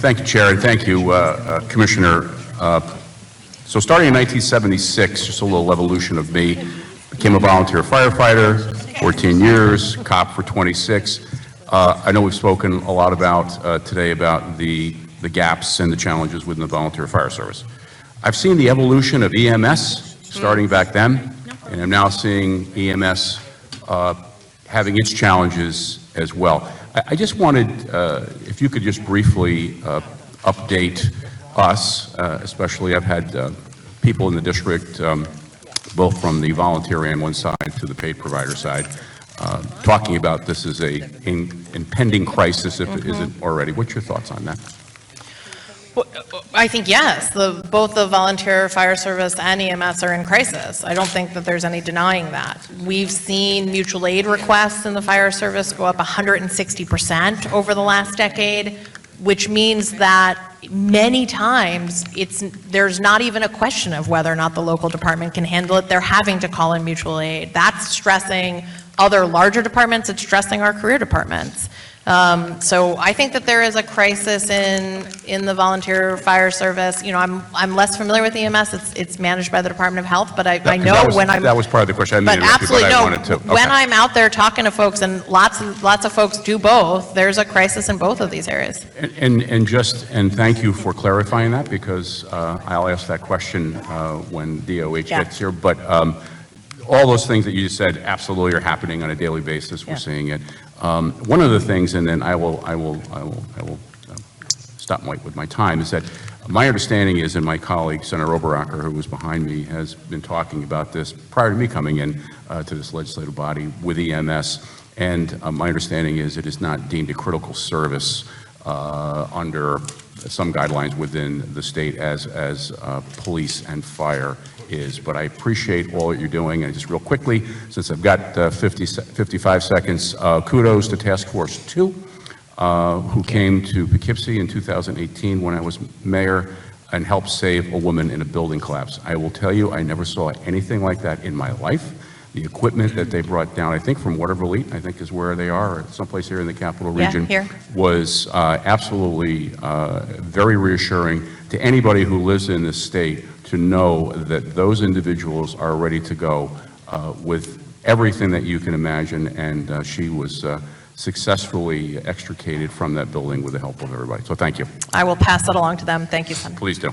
Thank you, Chair, and thank you, Commissioner. So starting in 1976, just a little evolution of me, became a volunteer firefighter, 14 years, cop for 26. I know we've spoken a lot about today about the gaps and the challenges within the volunteer fire service. I've seen the evolution of EMS starting back then, and I'm now seeing EMS having its challenges as well. I just wanted, if you could just briefly update us, especially I've had people in the district, both from the volunteer and one side to the paid provider side, talking about this as a impending crisis, if it isn't already. What's your thoughts on that? Well, I think yes, both the volunteer fire service and EMS are in crisis. I don't think that there's any denying that. We've seen mutual aid requests in the fire service go up 160% over the last decade, which means that many times there's not even a question of whether or not the local department can handle it. They're having to call in mutual aid. That's stressing other larger departments. It's stressing our career departments. So I think that there is a crisis in the volunteer fire service. You know, I'm less familiar with EMS. It's managed by the Department of Health, but I know when I'm... That was part of the question. I but absolutely, no. When I'm out there talking to folks, and lots of folks do both, there's a crisis in both of these areas. And thank you for clarifying that, because I'll ask that question when DOH gets here. But all those things that you just said absolutely are happening on a daily basis. We're seeing it. One of the things, and then I will stop with my time, is that my understanding is, and my colleague Senator Oberacker, who was behind me, has been talking about this prior to me coming in to this legislative body with EMS, and my understanding is it is not deemed a critical service under some guidelines within the state as police and fire is. But I appreciate all that you're doing. And just real quickly, since I've got 55 seconds, kudos to Task Force 2, who came to Poughkeepsie in 2018 when I was mayor and helped save a woman in a building collapse. I will tell you, I never saw anything like that in my life. The equipment that they brought down, I think from Waterville, I think is where they are, or someplace here in the capital region, was absolutely very reassuring to anybody who lives in this state, to know that those individuals are ready to go with everything that you can imagine, and she was successfully extricated from that building with the help of everybody. So thank you. I will pass that along to them. Thank you, Senator. Please do.